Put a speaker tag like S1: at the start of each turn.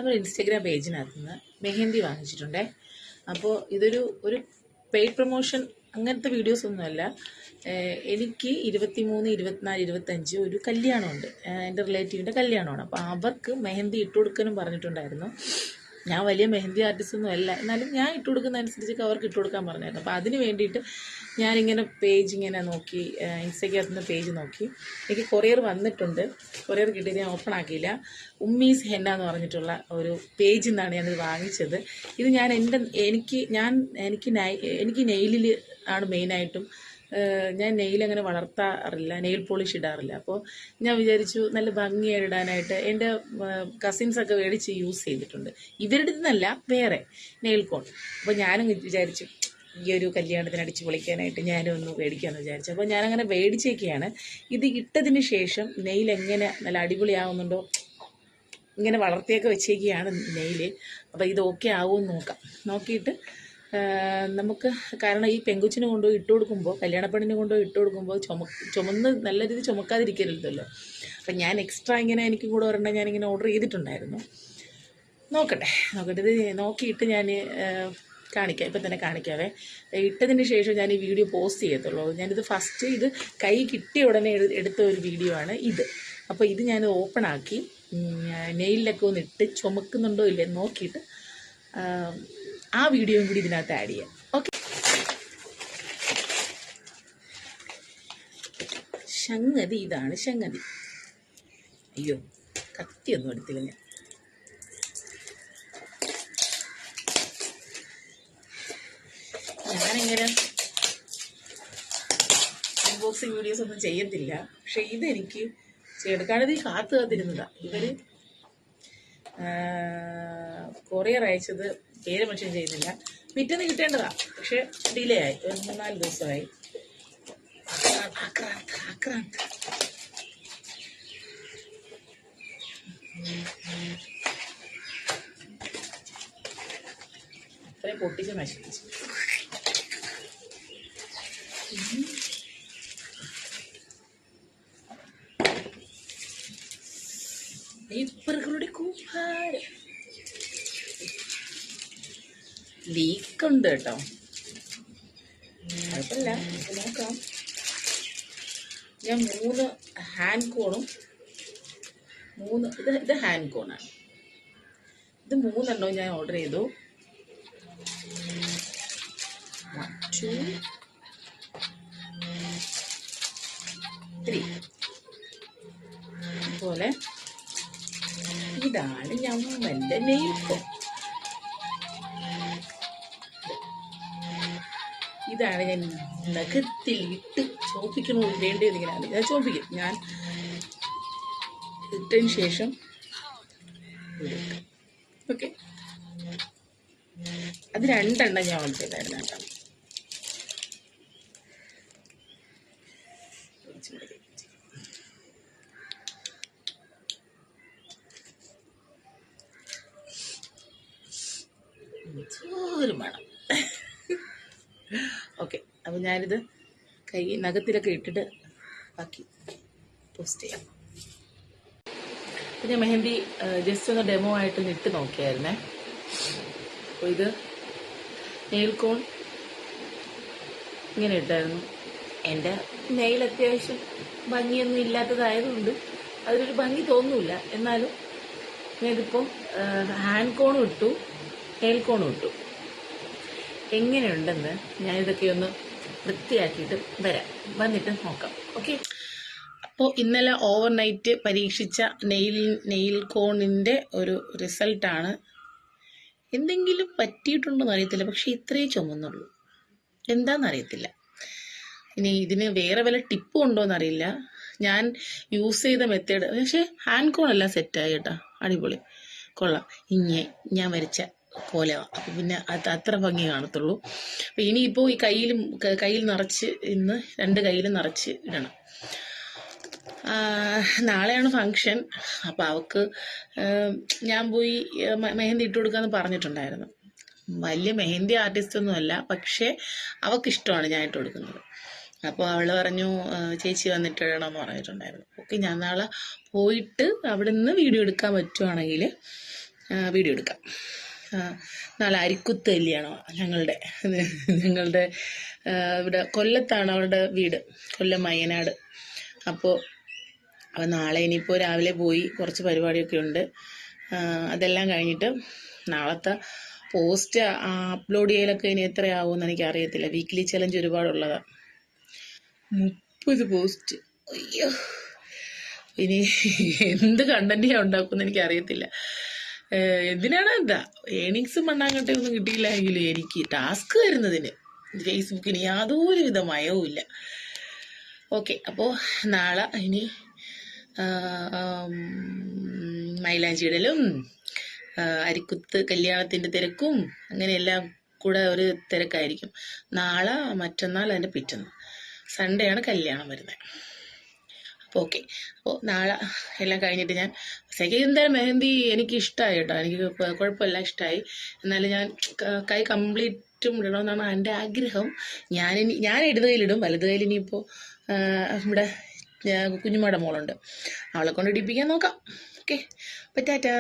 S1: നമ്മുടെ ഇൻസ്റ്റഗ്രാം പേജിനകത്ത് നിന്ന് മെഹന്തി വാങ്ങിച്ചിട്ടുണ്ടേ. അപ്പോൾ ഒരു പെയ്ഡ് പ്രൊമോഷൻ അങ്ങനത്തെ വീഡിയോസ് ഒന്നുമല്ല. എനിക്ക് 23, 24, 25 ഒരു കല്യാണമുണ്ട്. എൻ്റെ റിലേറ്റീവിൻ്റെ കല്യാണമാണ്. അപ്പോൾ അവർക്ക് മെഹന്തി ഇട്ട് കൊടുക്കാനും പറഞ്ഞിട്ടുണ്ടായിരുന്നു. ഞാൻ വലിയ മെഹന്തി ആർട്ടിസ്റ്റൊന്നും അല്ല, എന്നാലും ഞാൻ ഇട്ട് കൊടുക്കുന്ന അനുസരിച്ചൊക്കെ അവർക്ക് ഇട്ട് കൊടുക്കാൻ പറഞ്ഞായിരുന്നു. അപ്പോൾ അതിന് വേണ്ടിയിട്ട് ഞാനിങ്ങനെ പേജ് ഇങ്ങനെ നോക്കി, ഇൻസ്റ്റഗ്രാമിൻ്റെ പേജ് നോക്കി. എനിക്ക് കൊറിയർ വന്നിട്ടുണ്ട്. കൊറിയർ കിട്ടിയത് ഞാൻ ഓപ്പൺ ആക്കിയില്ല. ഉമ്മീസ് ഹെന്ന എന്ന് പറഞ്ഞിട്ടുള്ള ഒരു പേജിൽ നിന്നാണ് ഞാനിത് വാങ്ങിച്ചത്. ഇത് ഞാൻ എനിക്ക് നെയിലിൽ ആണ് മെയിനായിട്ടും. ഞാൻ നെയിൽ അങ്ങനെ വളർത്താറില്ല, നെയിൽ പോളിഷ് ഇടാറില്ല. അപ്പോൾ ഞാൻ വിചാരിച്ചു നല്ല ഭംഗിയായി ഇടാനായിട്ട്. എൻ്റെ കസിൻസൊക്കെ മേടിച്ച് യൂസ് ചെയ്തിട്ടുണ്ട്. ഇവരുടെ നിന്നല്ല, വേറെ നെയിൽ കോൺ. അപ്പോൾ ഞാനും വിചാരിച്ചു ഈ ഒരു കല്യാണത്തിന് അടിച്ച് പൊളിക്കാനായിട്ട് ഞാനും ഒന്ന് മേടിക്കാമെന്ന് വിചാരിച്ചു. അപ്പോൾ ഞാനങ്ങനെ മേടിച്ചേക്കുകയാണ്. ഇത് ഇട്ടതിന് ശേഷം നെയിൽ എങ്ങനെ നല്ല അടിപൊളിയാവുന്നുണ്ടോ, ഇങ്ങനെ വളർത്തിയൊക്കെ വെച്ചേക്കുകയാണ് നെയിൽ. അപ്പോൾ ഇത് ഓക്കെ ആവുമെന്ന് നോക്കിയിട്ട് നമുക്ക്, കാരണം ഈ പെങ്കുച്ചിനെ കൊണ്ടുപോയി ഇട്ട് കൊടുക്കുമ്പോൾ, കല്യാണപ്പെണ്ണിനെ കൊണ്ടുപോയി ഇട്ട് കൊടുക്കുമ്പോൾ ചുമന്ന് നല്ല രീതി ചുമക്കാതിരിക്കരുതല്ലോ. അപ്പം ഞാൻ എക്സ്ട്രാ ഇങ്ങനെ എനിക്ക് കൂടെ ഒരെണ്ണം ഞാനിങ്ങനെ ഓർഡർ ചെയ്തിട്ടുണ്ടായിരുന്നു. നോക്കട്ടെ ഇത് നോക്കിയിട്ട് ഞാൻ കാണിക്കാം. ഇപ്പം തന്നെ കാണിക്കാവേ. ഇട്ടതിന് ശേഷം ഞാൻ ഈ വീഡിയോ പോസ്റ്റ് ചെയ്യത്തുള്ളൂ. ഞാനിത് ഫസ്റ്റ് ഇത് കൈ കിട്ടിയ ഉടനെ എടുത്ത ഒരു വീഡിയോ ആണ് ഇത്. അപ്പോൾ ഇത് ഞാൻ ഓപ്പൺ ആക്കി നെയിലൊക്കെ ഒന്ന് ഇട്ട് ചുമക്കുന്നുണ്ടോ ഇല്ലേ നോക്കിയിട്ട് ആ വീഡിയോയും കൂടി ഇതിനകത്ത് ആഡ് ചെയ്യാം. ഓക്കെ, സംഗതി ഇതാണ്. സംഗതി അയ്യോ കത്തിയൊന്നും എടുത്തില്ല ഞാനിങ്ങനെ അൺബോക്സിങ് വീഡിയോസ് ഒന്നും ചെയ്യത്തില്ല. പക്ഷെ ഇതെനിക്ക് ചെയ്തെടുക്കാനത് കാത്തിരുന്നതാണ്. ഇവർ കൊറിയർ അയച്ചത് പേര് മെൻഷൻ ചെയ്യുന്നില്ല. പിറ്റേന്ന് കിട്ടേണ്ടതാണ്, പക്ഷെ ഡിലേ ആയി. 3-4 ദിവസമായി. അത്രയും പൊട്ടിച്ച് നശിപ്പിച്ചു. പേപ്പറുകളുടെ കൂമ്പാരം ലീക്കുണ്ട് കേട്ടോ. കുഴപ്പമില്ല, നോക്കാം. ഞാൻ 3 ഹാൻഡ് കോണും ഇത് ഹാൻഡ് കോണാണ്. ഇത് 3 എണ്ണവും ഞാൻ ഓർഡർ ചെയ്തു. 1 2 3 അതുപോലെ ഇതാണ് ഞമ്മൻ്റെ നെയിൽ കോൺ. ഇതാണ് ഞാൻ നഖത്തിൽ ഇട്ട് ചോപ്പിക്കണോ വേണ്ടത്. ഇങ്ങനെയാണ് ഞാൻ ചോപ്പിക്കും. ഞാൻ ഇട്ടതിന് ശേഷം ഓക്കെ. അത് 2 എണ്ണം ഞാൻ ഓർഡർ ചെയ്തായിരുന്നു കേട്ടോ. ഒരു മണം. ഓക്കെ, അപ്പോൾ ഞാനിത് നഖത്തിലൊക്കെ ഇട്ടിട്ട് ബാക്കി പോസ്റ്റ് ചെയ്യാം. അപ്പോൾ ഞാൻ മെഹന്തി ജസ്റ്റ് ഒന്ന് ഡെമോ ആയിട്ട് ഇട്ട് നോക്കിയായിരുന്നേ. അപ്പോൾ ഇത് നെയിൽ കോൺ ഇങ്ങനെ ഇട്ടായിരുന്നു. എൻ്റെ നെയിൽ അത്യാവശ്യം ഭംഗിയൊന്നും ഇല്ലാത്തതായതുകൊണ്ട് അതിലൊരു ഭംഗി തോന്നില്ല. എന്നാലും ഞാനിതിപ്പോൾ ഹാൻഡ് കോണും ഇട്ടു, നെയിൽ കോണും ഇട്ടു. എങ്ങനെയുണ്ടെന്ന് ഞാനിതൊക്കെ ഒന്ന് വൃത്തിയാക്കിയിട്ട് വന്നിട്ട് നോക്കാം. ഓക്കെ, അപ്പോൾ ഇന്നലെ ഓവർനൈറ്റ് പരീക്ഷിച്ച നെയിൽ കോണിൻ്റെ ഒരു റിസൾട്ടാണ്. എന്തെങ്കിലും പറ്റിയിട്ടുണ്ടോയെന്ന് അറിയത്തില്ല, പക്ഷേ ഇത്രയേ ചുമന്നുള്ളൂ. എന്താണെന്നറിയത്തില്ല. ഇനി ഇതിന് വേറെ വല്ല ടിപ്പും ഉണ്ടോയെന്നറിയില്ല. ഞാൻ യൂസ് ചെയ്ത മെത്തേഡ്, പക്ഷേ ഹാൻഡ് കോണെല്ലാം സെറ്റായി കേട്ടോ, അടിപൊളി, കൊള്ളാം. ഞാൻ വരച്ച പോലെ. അപ്പം പിന്നെ അത്ര ഭംഗി കാണത്തുള്ളൂ. അപ്പം ഇനിയിപ്പോൾ ഈ കയ്യിൽ നിറച്ച് 2 കയ്യിലും നിറച്ച് ഇടണം. നാളെയാണ് ഫങ്ഷൻ. അപ്പം അവൾക്ക് ഞാൻ പോയി മെഹന്തി ഇട്ട് കൊടുക്കാമെന്ന് പറഞ്ഞിട്ടുണ്ടായിരുന്നു. വലിയ മെഹന്തി ആർട്ടിസ്റ്റൊന്നും അല്ല, പക്ഷേ അവൾക്കിഷ്ടമാണ് ഞാൻ ഇട്ട് കൊടുക്കുന്നത്. അപ്പോൾ അവൾ പറഞ്ഞു ചേച്ചി വന്നിട്ട് ഇടണമെന്ന് പറഞ്ഞിട്ടുണ്ടായിരുന്നു. ഓക്കെ, ഞാൻ നാളെ പോയിട്ട് അവിടെ നിന്ന് വീഡിയോ എടുക്കാൻ പറ്റുവാണെങ്കിൽ വീഡിയോ എടുക്കാം. നാളെ അരിക്കുത്ത് കല്യാണമാണ് ഞങ്ങളുടെ ഇവിടെ കൊല്ലത്താണ് അവളുടെ വീട്, കൊല്ലം മയ്യനാട്. അപ്പോൾ നാളെ ഇനിയിപ്പോൾ രാവിലെ പോയി കുറച്ച് പരിപാടിയൊക്കെ ഉണ്ട്. അതെല്ലാം കഴിഞ്ഞിട്ട് നാളത്തെ പോസ്റ്റ് അപ്ലോഡ് ചെയ്യലൊക്കെ ഇനി എത്രയാവുമെന്ന് എനിക്കറിയത്തില്ല. വീക്ക്ലി ചലഞ്ച് ഒരുപാടുള്ളതാണ്, 30 പോസ്റ്റ്. അയ്യോ, ഇനി എന്ത് കണ്ടന്റ് ഞാൻ ഉണ്ടാക്കുമെന്ന് എനിക്കറിയത്തില്ല. എന്തിനാണ് ഏണിങ്സും മണ്ണാങ്കട്ടയും ഒന്നും കിട്ടിയില്ലെങ്കിലും എനിക്ക് ടാസ്ക് വരുന്നതിന് ഫേസ്ബുക്കിന് യാതൊരു വിധ മയവും ഇല്ല. ഓക്കെ, അപ്പോൾ നാളെ ഇനി മൈലാഞ്ചിയിടലും അരിക്കുത്ത് കല്യാണത്തിൻ്റെ തിരക്കും അങ്ങനെയെല്ലാം കൂടെ ഒരു തിരക്കായിരിക്കും. നാളെ മറ്റന്നാൾ അതിൻ്റെ പിറ്റന്നാൾ സൺഡേ ആണ് കല്യാണം വരുന്നത്. അപ്പോൾ ഓക്കെ, അപ്പോൾ നാളെ എല്ലാം കഴിഞ്ഞിട്ട് ഞാൻ എന്തായാലും മെഹന്തി എനിക്ക് ഇഷ്ടമായി കേട്ടോ, എനിക്ക് കുഴപ്പമില്ല, ഇഷ്ടമായി. എന്നാലും ഞാൻ കൈ കംപ്ലീറ്റും ഇടണമെന്നാണ് എൻ്റെ ആഗ്രഹം. ഞാൻ ഇടത് കയ്യിലിടും, വലത് കയ്യിൽ ഇനിയിപ്പോൾ ഇവിടെ കുഞ്ഞുമ്മയുടെ മോളുണ്ട്, അവളെ കൊണ്ട് ഇടിപ്പിക്കാൻ നോക്കാം. ഓക്കെ, അപ്പോൾ ടാറ്റാ.